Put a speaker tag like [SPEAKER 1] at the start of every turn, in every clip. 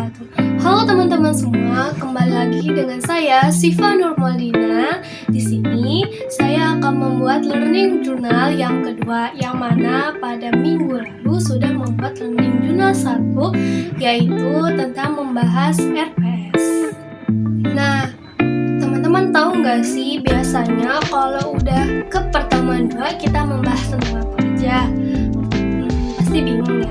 [SPEAKER 1] wabarakatuh. Halo teman-teman semua, kembali lagi dengan saya Siva Nurmaldina. Di sini saya akan membuat learning journal yang kedua, yang mana pada minggu lalu sudah membuat learning journal 1, yaitu tentang membahas RPS. Nah, teman-teman tahu nggak sih biasanya kalau udah ke pertemuan 2 kita membahas tentang apa aja? Pasti bingung ya.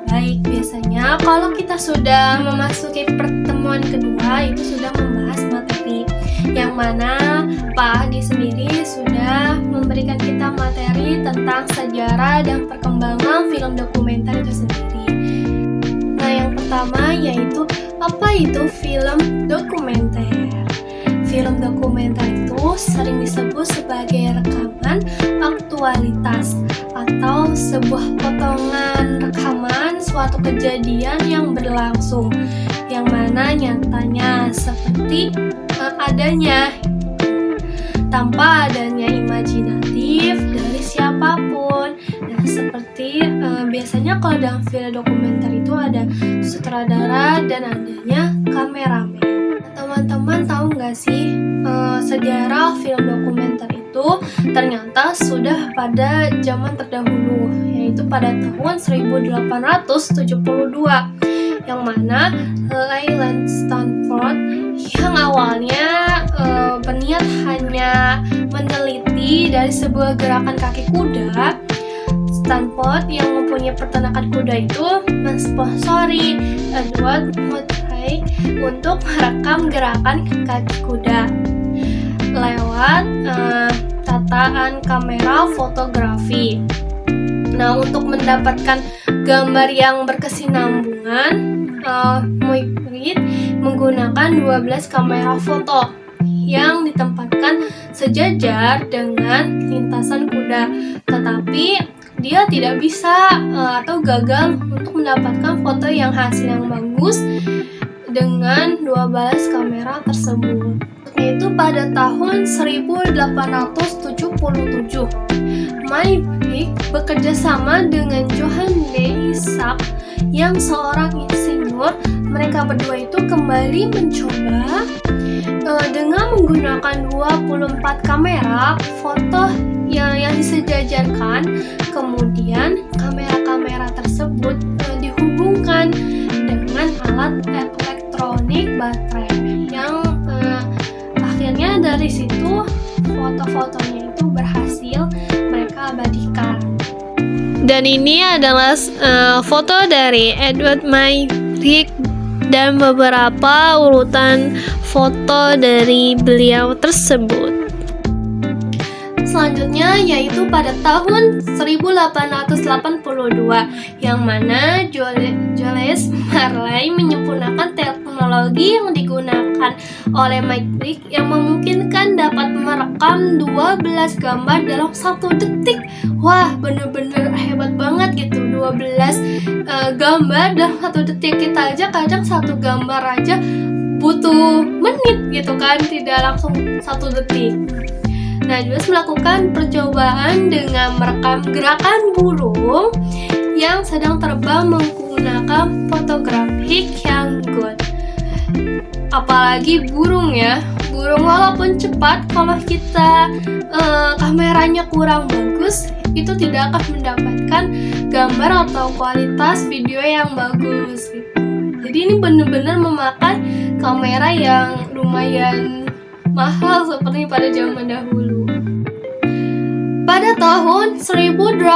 [SPEAKER 1] Baik, biasanya kalau kita sudah memasuki pertemuan kedua itu sudah membahas materi, yang mana Pak Adi sendiri sudah memberikan kita materi tentang sejarah dan perkembangan film dokumenter itu sendiri. Nah, yang pertama yaitu apa itu film dokumenter? Film dokumenter itu sering disebut sebagai rekaman aktualitas atau sebuah potongan rekaman suatu kejadian yang berlangsung, yang mana nyatanya seperti adanya, tanpa adanya imajinatif dari siapapun. Nah, seperti biasanya kalau dalam film dokumenter itu ada sutradara dan adanya kameramen. Teman-teman tahu nggak sih sejarah film dokumenter itu ternyata sudah pada zaman terdahulu, yaitu pada tahun 1872, yang mana Leland Stanford yang awalnya berniat hanya meneliti dari sebuah gerakan kaki kuda. Stanford yang mempunyai peternakan kuda itu mensponsori Edward Murray untuk merekam gerakan kaki kuda lewat tataan kamera fotografi. Nah, untuk mendapatkan gambar yang berkesinambungan, Murray menggunakan 12 kamera foto yang ditempatkan sejajar dengan lintasan kuda, tetapi dia tidak bisa atau gagal untuk mendapatkan foto yang hasil yang bagus dengan 12 kamera tersebut. Yaitu pada tahun 1877, Murray bekerja sama dengan Johann de Isaac yang seorang insinyur. Mereka berdua itu kembali mencoba dengan menggunakan 24 kamera foto yang disejajarkan. Kemudian kamera-kamera tersebut dihubungkan dengan alat elektronik baterai yang akhirnya dari situ foto-fotonya itu berhasil mereka abadikan. Dan ini adalah foto dari Edward Murray dan beberapa urutan foto dari beliau tersebut. Selanjutnya yaitu pada tahun 1882, yang mana Jules Marley menyempurnakan teknologi yang digunakan oleh Murray yang memungkinkan dapat merekam 12 gambar dalam 1 detik. Wah, bener-bener hebat banget gitu, 12 gambar dalam 1 detik. Kita aja kadang 1 gambar aja butuh menit gitu kan, tidak langsung 1 detik. Nah, Jules melakukan percobaan dengan merekam gerakan burung yang sedang terbang menggunakan fotografik yang good. Apalagi burung ya, burung walaupun cepat, kalau kita kameranya kurang bagus, itu tidak akan mendapatkan gambar atau kualitas video yang bagus gitu. Jadi ini benar-benar memakai kamera yang lumayan mahal seperti pada zaman dahulu. Pada tahun 1888,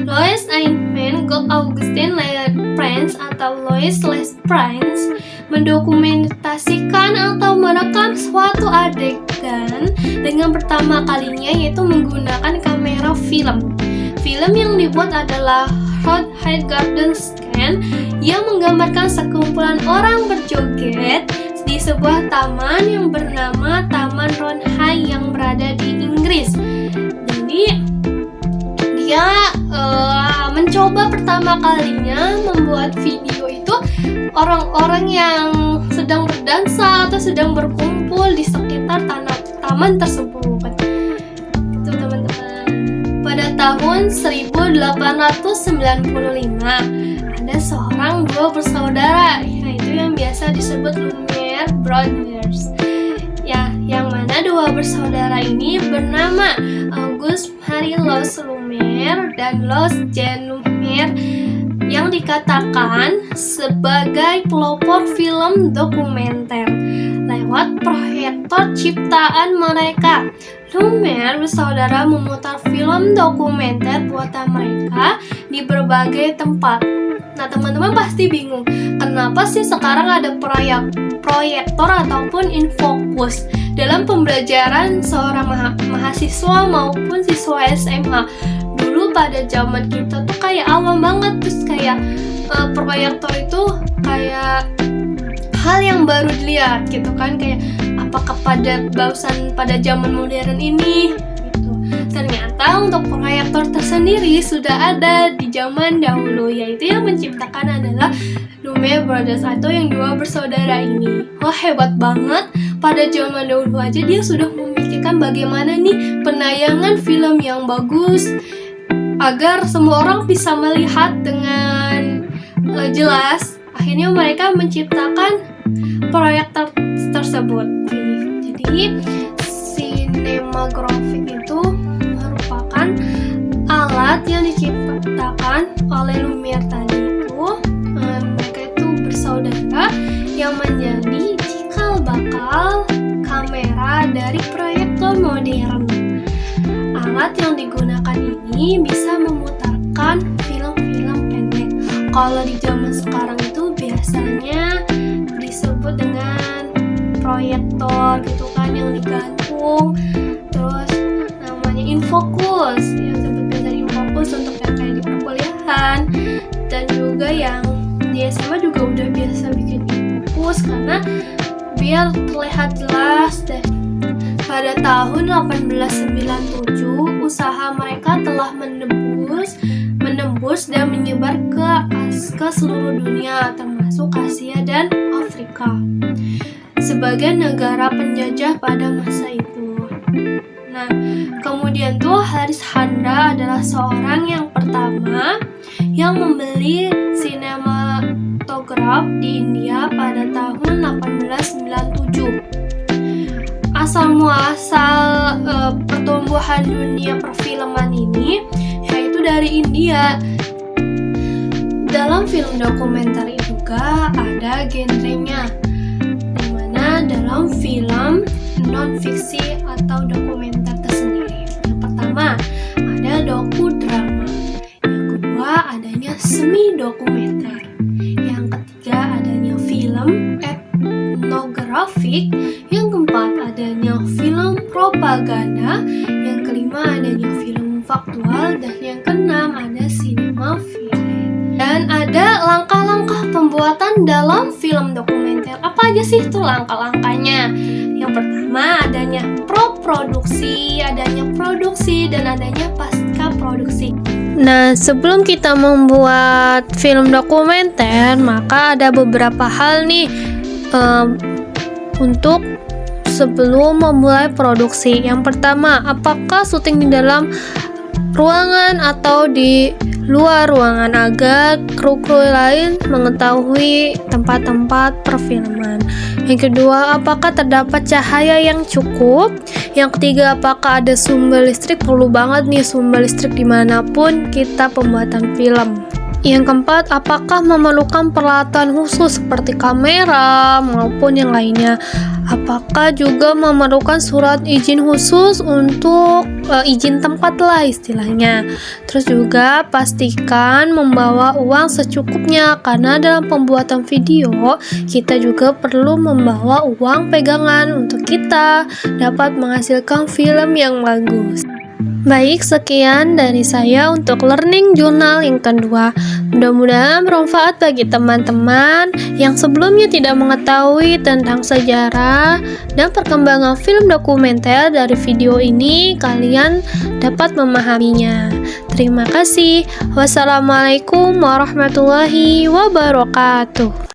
[SPEAKER 1] Louis Ayman Augustin Lesprange atau Louis Lesprange mendokumentasikan atau merekam suatu adegan dengan pertama kalinya, yaitu menggunakan kamera film. Film yang dibuat adalah Hot High Garden Scan yang menggambarkan sekumpulan orang berjoget di sebuah taman yang bernama Taman Roundhay yang berada di Inggris. Jadi dia mencoba pertama kalinya membuat video itu orang-orang yang sedang berdansa atau sedang berkumpul di sekitar taman tersebut. Itu teman-teman. Pada tahun 1895, ada seorang dua bersaudara, yaitu yang biasa disebut Lumiere Brothers. Ya, yang mana dua bersaudara ini bernama Auguste Marie Louis Lumiere dan Louis Jean Lumiere, yang dikatakan sebagai pelopor film dokumenter lewat proyektor ciptaan mereka. Lumiere bersaudara memutar film dokumenter buatan mereka di berbagai tempat. Nah, teman-teman pasti bingung, kenapa sih sekarang ada proyektor ataupun infocus dalam pembelajaran seorang mahasiswa maupun siswa SMA. Dulu pada zaman kita tuh kayak awam banget, terus kayak proyektor itu kayak hal yang baru dilihat gitu kan, kayak apakah barusan pada zaman modern ini gitu. Ternyata untuk proyektor tersendiri sudah ada di zaman dahulu, yaitu yang menciptakan adalah Lumiere Brothers atau yang dua bersaudara ini. Wah, hebat banget, pada zaman dahulu aja dia sudah memikirkan bagaimana nih penayangan film yang bagus agar semua orang bisa melihat dengan jelas. Akhirnya mereka menciptakan proyektor tersebut. Jadi sinematografik itu merupakan alat yang diciptakan oleh Lumiere tadi itu. Mereka itu bersaudara yang menjadi cikal bakal kamera dari proyektor modern. Alat yang digunakan ini bisa memutarkan film-film pendek. Kalau di zaman sekarang itu biasanya disebut dengan proyektor gitu kan, yang digantung. Terus namanya infocus, yang disebut biasa infocus untuk yang kayak di perkuliahan. Dan juga yang di SMA juga udah biasa bikin infocus karena biar terlihat jelas deh. Pada tahun 1897, usaha mereka telah menembus dan menyebar ke seluruh dunia, termasuk Asia dan Afrika, sebagai negara penjajah pada masa itu. Nah, kemudian tuh Haris Handra adalah seorang yang pertama yang membeli sinematograf di India pada tahun 1897. Asal muasal pertumbuhan dunia perfilman ini yaitu dari India. Dalam film dokumenter juga ada genrenya, dimana dalam film non-fiksi atau dokumenter tersendiri. Yang pertama ada dokudrama, yang kedua adanya semi dokumenter, yang ketiga adanya film etnografik, yang keempat adanya film propaganda, yang kelima adanya film faktual, dan yang keenam ada sinema film. Dan ada langkah-langkah pembuatan dalam film dokumenter. Apa aja sih itu langkah-langkahnya? Yang pertama adanya pro-produksi, adanya produksi, dan adanya pasca produksi. Nah, sebelum kita membuat film dokumenter, maka ada beberapa hal nih untuk sebelum memulai produksi. Yang pertama, apakah syuting di dalam ruangan atau di luar ruangan agar kru-kru lain mengetahui tempat-tempat perfilman. Yang kedua, apakah terdapat cahaya yang cukup? Yang ketiga, apakah ada sumber listrik? Perlu banget nih sumber listrik dimanapun kita pembuatan film. Yang keempat, apakah memerlukan peralatan khusus seperti kamera maupun yang lainnya? Apakah juga memerlukan surat izin khusus untuk izin tempat lah istilahnya. Terus juga pastikan membawa uang secukupnya, karena dalam pembuatan video kita juga perlu membawa uang pegangan untuk kita dapat menghasilkan film yang bagus. Baik, sekian dari saya untuk learning journal yang kedua. Mudah-mudahan bermanfaat bagi teman-teman yang sebelumnya tidak mengetahui tentang sejarah dan perkembangan film dokumenter. Dari video ini kalian dapat memahaminya. Terima kasih. Wassalamualaikum warahmatullahi wabarakatuh.